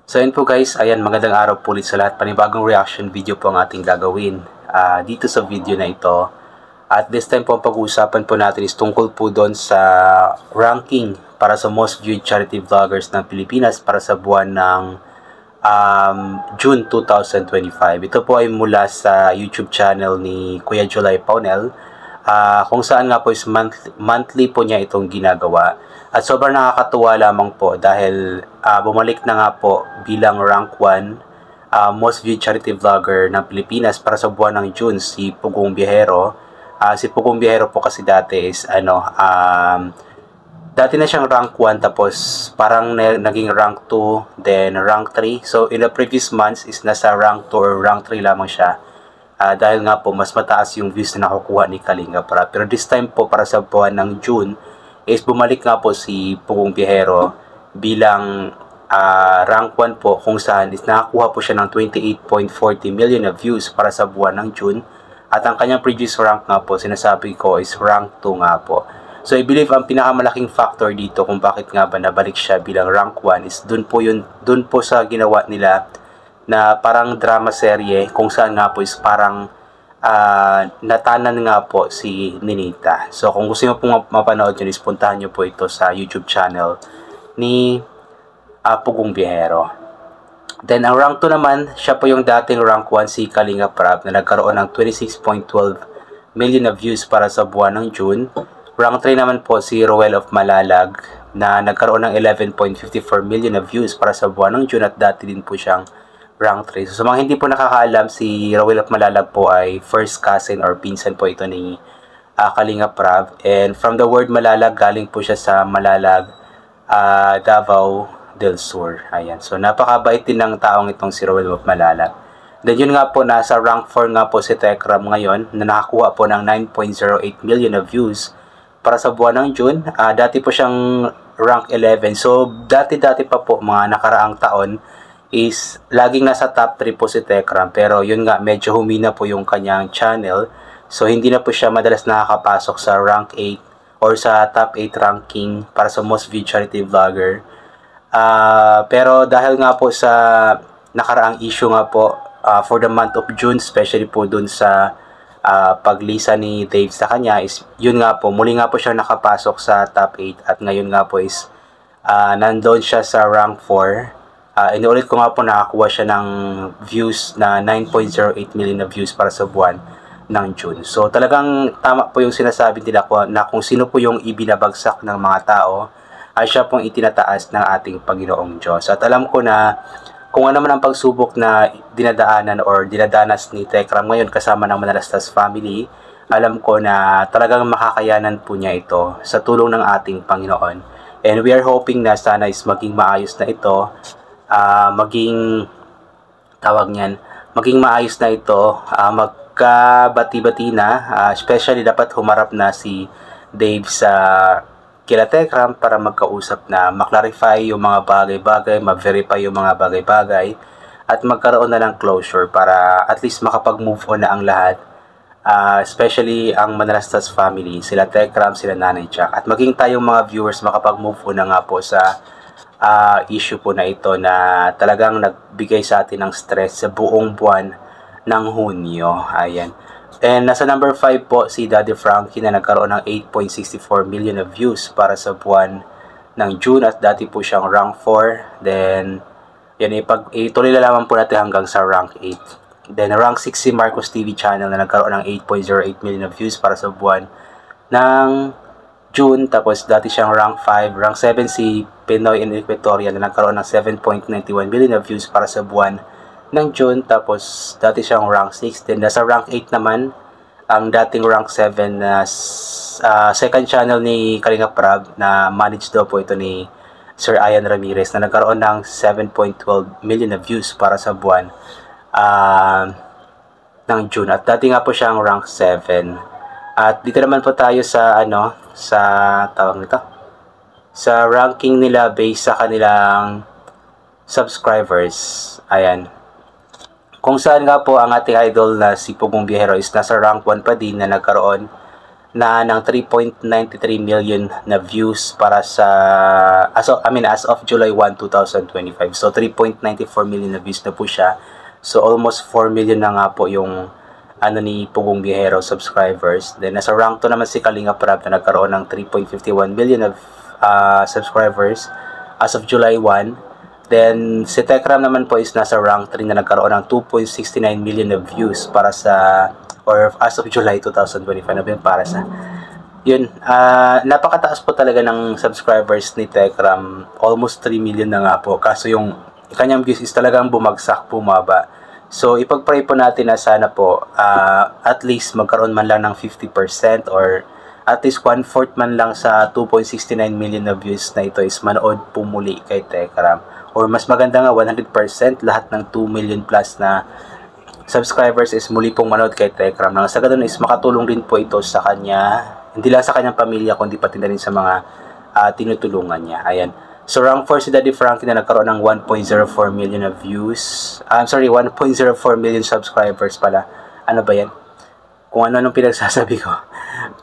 So yun po guys, ayan, magandang araw po ulit sa lahat. Panibagong reaction video po ang ating gagawin dito sa video na ito. At this time po ang pag-uusapan po natin is tungkol po doon sa ranking para sa most viewed charity vloggers ng Pilipinas para sa buwan ng June 2025. Ito po ay mula sa YouTube channel ni Kuya July Paunel, kung saan nga po is monthly po niya itong ginagawa. At sobrang nakakatuwa lamang po dahil bumalik na nga po bilang rank 1 most viewed charity vlogger ng Pilipinas para sa buwan ng June, si Pugong Biyahero. Si Pugong Biyahero po kasi dati is dati na siyang rank 1 tapos parang naging rank 2 then rank 3. So in the previous months is nasa rank 2 or rank 3 lamang siya. Dahil nga po mas mataas yung views na nakukuha ni Kalinga Prab. Pero this time po para sa buwan ng June is bumalik nga po si Pugong Biyahero bilang rank 1 po, kung saan is nakakuha po siya ng 28.40 million na views para sa buwan ng June. At ang kanyang previous rank nga po, sinasabi ko is rank 2 nga po. So I believe ang pinakamalaking factor dito kung bakit nga ba nabalik siya bilang rank 1 is dun po sa ginawa nila na parang drama serye, kung saan nga po is parang natanan nga po si Ninita. So kung gusto nyo pong mapanood nyo, is puntahan nyo po ito sa YouTube channel ni Pugong Biyahero. Then ang rank 2 naman, siya po yung dating rank 1 si Kalinga Prab na nagkaroon ng 26.12 million na views para sa buwan ng June. Rank 3 naman po si Roel of Malalag na nagkaroon ng 11.54 million na views para sa buwan ng June at dati din po siyang rank 3. So sa mga hindi po nakakaalam, si Roel of Malalag po ay first cousin or pinsan po ito ni Kalinga Prab. And from the word Malalag, galing po siya sa Malalag, Davao del Sur. Ayan. So napakabait din ng taong itong si Roel of Malalag. Then yun nga po, nasa rank 4 nga po si Tekram ngayon na nakakuha po ng 9.08 million na views para sa buwan ng June. Dati po siyang rank 11. So dati-dati pa po, mga nakaraang taon, is laging nasa top 3 po si Tekram, pero yun nga, medyo humina po yung kanyang channel, so hindi na po siya madalas nakakapasok sa rank 8 or sa top 8 ranking para sa most viewed charity vlogger. Pero dahil nga po sa nakaraang issue nga po for the month of June, especially po dun sa paglisa ni Dave sa kanya, is yun nga po, muli nga po siya nakapasok sa top 8 at ngayon nga po is nandun siya sa rank 4. Inuulit ko nga po, nakakuha siya ng views na 9.08 million na views para sa buwan ng June. So talagang tama po yung sinasabi nila ko na kung sino po yung ibinabagsak ng mga tao ay siya pong itinataas ng ating Panginoong Diyos. At alam ko na kung ano man ang pagsubok na dinadaanan or dinadanas ni Tekram ngayon kasama ng Manalastas family, alam ko na talagang makakayanan po niya ito sa tulong ng ating Panginoon. And we are hoping na sana is maging maayos na ito, maging maayos na ito, magkabati-bati na, especially dapat humarap na si Dave sa kila Tekram para magkausap na, maklarify yung mga bagay-bagay, ma-verify yung mga bagay-bagay at magkaroon na ng closure para at least makapag-move on na ang lahat, especially ang Manalastas family, sila Tekram, sila Nanay Jack, at maging tayong mga viewers makapag-move on na nga po sa issue po na ito na talagang nagbigay sa atin ng stress sa buong buwan ng Hunyo. Ayan. And nasa number 5 po si Daddy Frankie na nagkaroon ng 8.64 million na views para sa buwan ng June at dati po siyang rank 4. Then yan, ituloy na lamang po natin hanggang sa rank 8. Then rank 6 si Marcos TV channel na nagkaroon ng 8.08 million na views para sa buwan ng June, tapos dati siyang rank 5. Rank 7 si Pinoy in Equatoria na nagkaroon ng 7.91 million na views para sa buwan ng June, tapos dati siyang rank 6. Then nasa rank 8 naman ang dating rank 7 na second channel ni Kalinga Prab na managed daw po ito ni Sir Ian Ramirez na nagkaroon ng 7.12 million na views para sa buwan ng June, at dati nga po siyang rank 7. At dito naman po tayo sa tawag nito, sa ranking nila based sa kanilang subscribers. Ayan. Kung saan nga po ang ating idol na si Pugong Biyahero is nasa rank 1 pa din na nagkaroon na ng 3.93 million na views para sa as of July 1, 2025. So 3.94 million na views na po siya. So almost 4 million na nga po yung ni Pugong Biyahero subscribers. Then nasa rank 2 naman si Kalinga Prab na nagkaroon ng 3.51 million of subscribers as of July 1. Then si Tekram naman po is nasa rank 3 na nagkaroon ng 2.69 million of views para sa or as of July 2025 na yun para sa yun. Napakataas po talaga ng subscribers ni Tekram, almost 3 million na nga po, kaso yung kanyang views is talagang bumagsak, bumaba. So, ipag-pray po natin na sana po at least magkaroon man lang ng 50% or at least 1/4 man lang sa 2.69 million na views na ito is manood po muli kay Tekram. Or mas maganda nga 100% lahat ng 2 million plus na subscribers is muli pong manood kay Tekram. Nang sa ganun is makatulong din po ito sa kanya, hindi lang sa kanyang pamilya kundi pati na rin sa mga tinutulungan niya. Ayan. So, rank 4 si Daddy Frankie na nagkaroon ng 1.04 million na views. 1.04 million subscribers pala. Ano ba yan? Kung ano-anong pinagsasabi ko.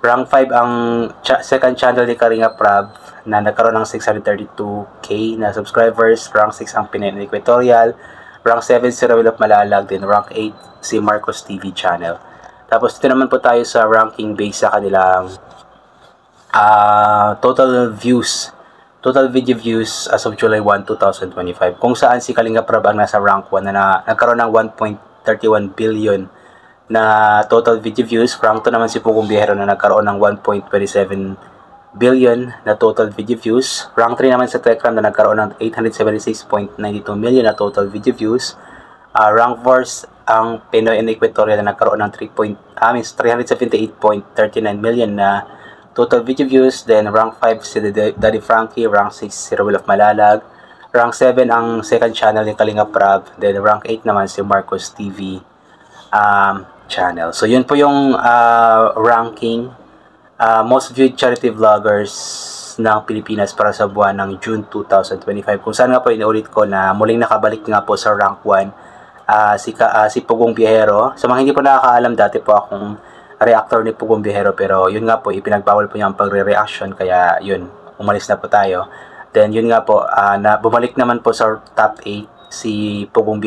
Rank 5 ang second channel ni Kalinga Prab na nagkaroon ng 632k na subscribers. Rank 6 ang Pinoy Equatorial. Rank 7 si Rawil of Malalag. Then rank 8 si Marcos TV channel. Tapos dito naman po tayo sa ranking base sa kanilang total views. Total video views as of July 1, 2025. Kung saan si Kalinga Prab ang nasa rank 1 na nagkaroon ng 1.31 billion na total video views. Rank 2 naman si Pugong Biyahero na nagkaroon ng 1.27 billion na total video views. Rank 3 naman sa Tekram na nagkaroon ng 876.92 million na total video views. Rank 4 ang Pinoy and Equatorial na nagkaroon ng 378.39 million na total video views. Then rank 5 si Daddy Frankie, rank 6 si Rawil of Malalag, rank 7 ang second channel ni Kalinga Prab, then rank 8 naman si Marcos TV channel. So yun po yung ranking most viewed charity vloggers ng Pilipinas para sa buwan ng June 2025. Kung saan nga po inuulit ko na muling nakabalik nga po sa rank 1 si Pugong Biyahero. Sa mga hindi po nakakaalam, dati po akong reactor ni Pugong Biyahero, pero yun nga po ipinagbawal po niya ang pagre-reaction, kaya yun, umalis na po tayo. Then yun nga po bumalik naman po sa top 8 si Pugong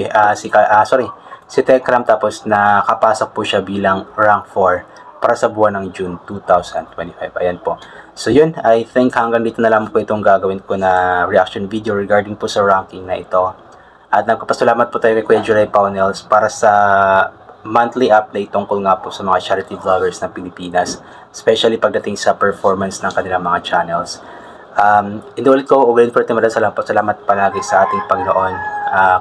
si Tekram, tapos nakapasok po siya bilang rank 4 para sa buwan ng June 2025. Ayan po. So yun, I think hanggang dito na lang po itong gagawin ko na reaction video regarding po sa ranking na ito. At nagpapasalamat po tayo kay Kuya Juray Paunels para sa monthly update tungkol nga po sa mga charity vloggers ng Pilipinas, especially pagdating sa performance ng kanilang mga channels. Inulit ko, ugaling po natin salamat palagi sa ating Panginoon.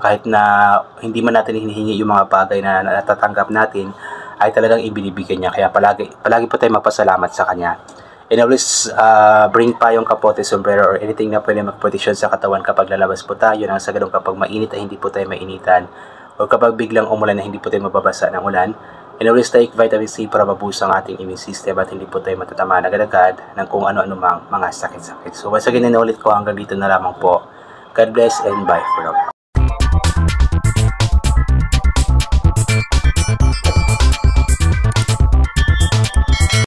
Kahit na hindi man natin hinihingi yung mga bagay na natatanggap natin, ay talagang ibinibigay niya. Kaya palagi po tayo magpasalamat sa Kanya. And always bring pa yung kapote, sombrero, or anything na pwede magproteksyon sa katawan kapag lalabas po tayo. Nang sa ganun kapag mainit ay hindi po tayo mainitan. O kapag biglang umulan na hindi po tayo mababasa ng ulan. And always take vitamin C para mabuhos ang ating immune system at hindi po tayo matatamaan agad-agad ng kung ano-ano mang mga sakit-sakit. So once again, inulit ko hanggang dito na lamang po. God bless and bye for now.